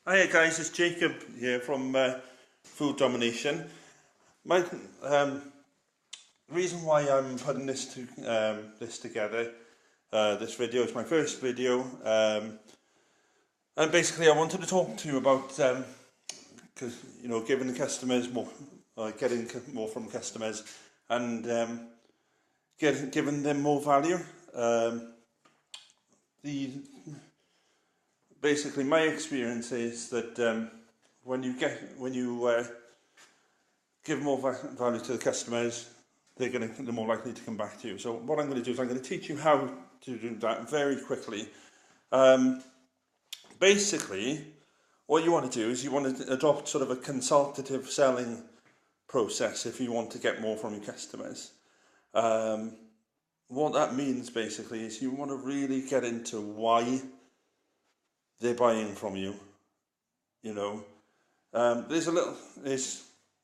Hiya guys, it's Jacob here from Food Domination. My reason why I'm putting this together, this video is my first video, and basically I wanted to talk to you about giving the customers more, getting more from customers, and giving them more value. Basically, my experience is that when you give more value to the customers, they're more likely to come back to you. So what I'm going to do is I'm going to teach you how to do that very quickly. Basically, what you want to do is you want to adopt sort of a consultative selling process if you want to get more from your customers. What that means basically is you want to really get into why they're buying from you. There's a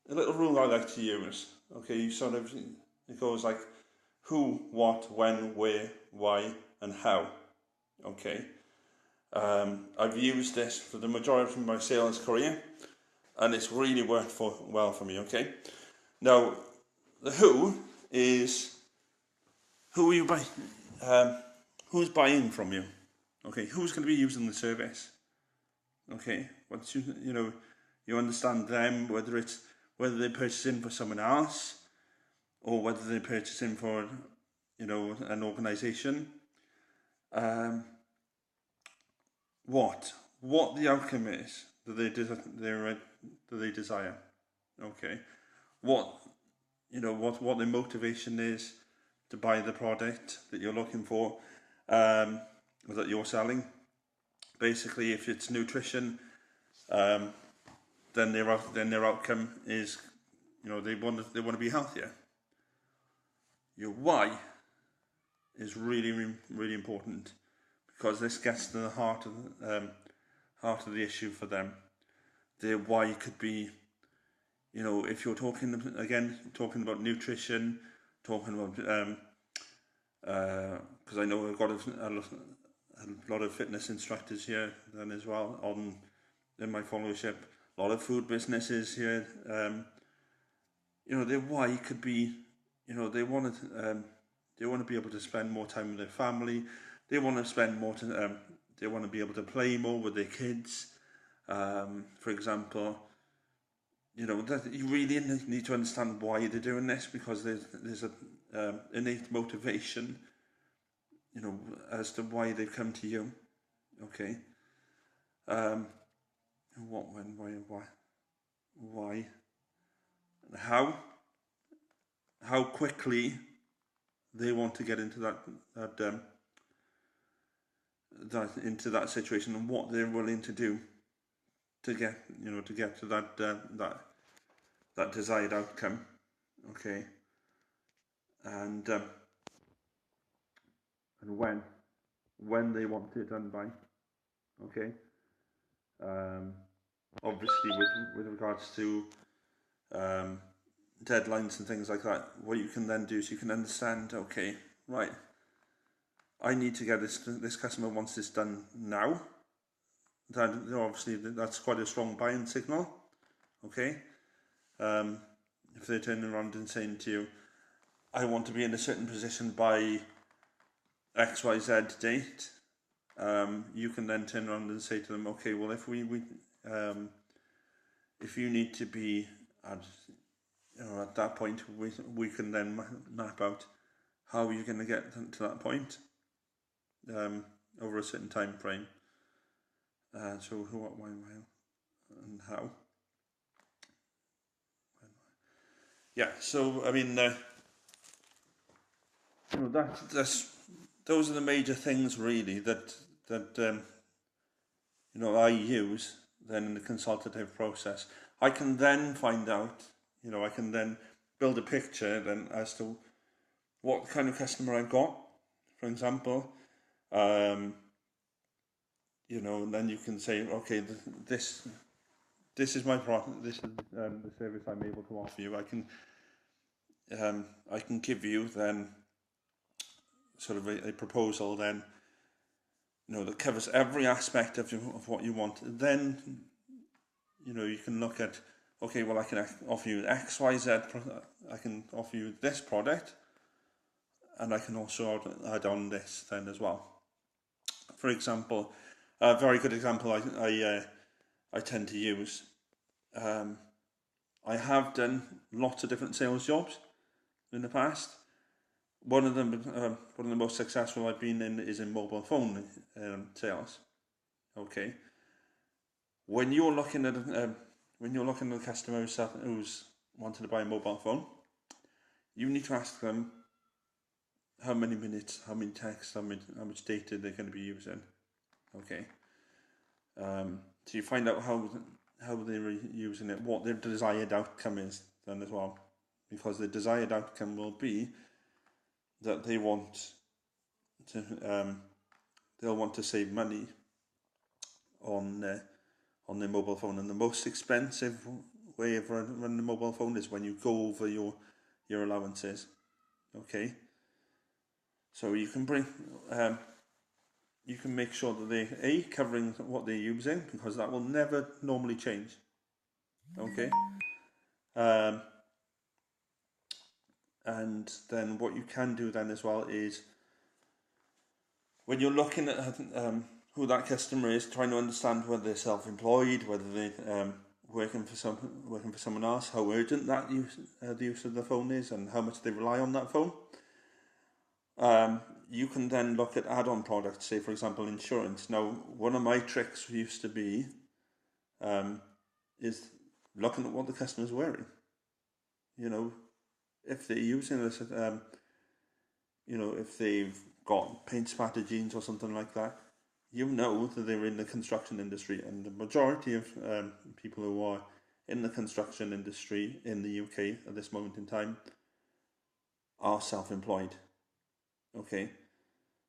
little rule I like to use. Okay, it goes like who, what, when, where, why, and how. Okay, I've used this for the majority of my sales career, and it's really worked well for me. Okay, now the who is who are you buying? Who's buying from you? Okay, who's going to be using the service? Okay, you understand them, whether they're purchasing for someone else, or whether they're purchasing for, an organisation. What the outcome is that they desire. Okay, what their motivation is to buy the product that you're looking for. That you're selling. Basically, if it's nutrition, then their outcome is, they want to be healthier. Your why is really, really important, because this gets to the heart of the issue for them. Their why could be, if you're talking about nutrition, talking about because I know I've got a lot of fitness instructors here then as well in my followership, a lot of food businesses here. Their why could be, they want to be able to spend more time with their family. They want to spend more time. They want to be able to play more with their kids. For example, that you really need to understand why they're doing this, because there's a innate motivation, as to why they've come to you. Okay. What, when, why, and how quickly they want to get into that situation, and what they're willing to do to get to that desired outcome. Okay. And when they want it done by. Okay. Obviously with regards to deadlines and things like that, what you can then do is you can understand, okay, right, I need to get this customer wants this done now. That obviously that's quite a strong buying signal. Okay. If they're turning around and saying to you, I want to be in a certain position by XYZ date, you can then turn around and say to them, okay, well, if if you need to be at that point, we can then map out how you're going to get to that point over a certain time frame. So who, what, why, and how. Yeah. So I mean, those are the major things really that I use then in the consultative process. I can then find out, I can then build a picture then as to what kind of customer I've got, for example. And then you can say, okay, this is my product, this is the service I'm able to offer you. I can give you then sort of a proposal then, that covers every aspect of what you want. Then you can look at, okay, well, I can offer you X, Y, Z, I can offer you this product, and I can also add on this then as well. For example, a very good example I tend to use. I have done lots of different sales jobs in the past. One of the most successful I've been in is in mobile phone sales. Okay, when you're looking at a customer who's wanted to buy a mobile phone, you need to ask them how many minutes, how many texts, how much data they're going to be using. Okay, so you find out how they're using it, what their desired outcome is then as well, because the desired outcome will be that they'll want to save money on their mobile phone, and the most expensive way of running a mobile phone is when you go over your allowances. Okay, so you can you can make sure that they're covering what they're using, because that will never normally change. Okay, and then what you can do then as well is, when you're looking at who that customer is, trying to understand whether they're self-employed, whether they're working for someone else, how urgent that the use of the phone is, and how much they rely on that phone. You can then look at add-on products, say for example insurance. Now, one of my tricks used to be is looking at what the customer's wearing. If they're using this, if they've got paint spattered jeans or something like that, that they're in the construction industry, and the majority of people who are in the construction industry in the UK at this moment in time are self-employed. Okay,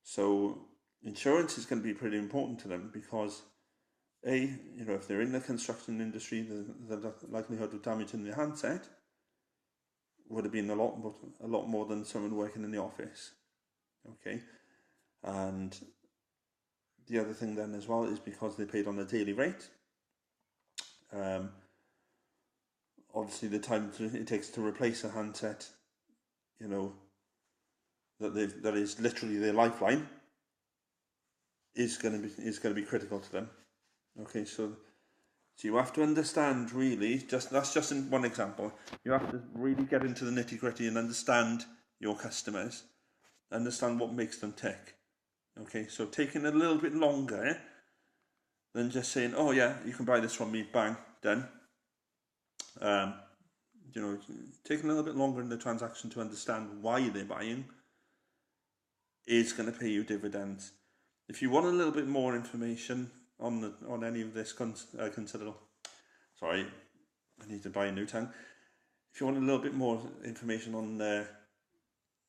so insurance is going to be pretty important to them, because if they're in the construction industry, the likelihood of damaging their handset would have been a lot more than someone working in the office. Okay, and the other thing then as well is because they're paid on a daily rate. Obviously, the time it takes to replace a handset, that is literally their lifeline, is going to be critical to them. Okay, so you have to understand, really, that's just in one example. You have to really get into the nitty gritty and understand your customers, understand what makes them tick. Okay, so taking a little bit longer than just saying, oh yeah, you can buy this from me, bang, done. Taking a little bit longer in the transaction to understand why they're buying is going to pay you dividends. If you want a little bit more information on any of this, sorry, I need to buy a new tongue. If you want a little bit more information on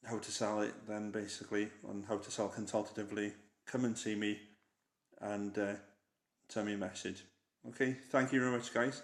how to sell it, then basically on how to sell consultatively, come and see me and send me a message. Okay, thank you very much, guys.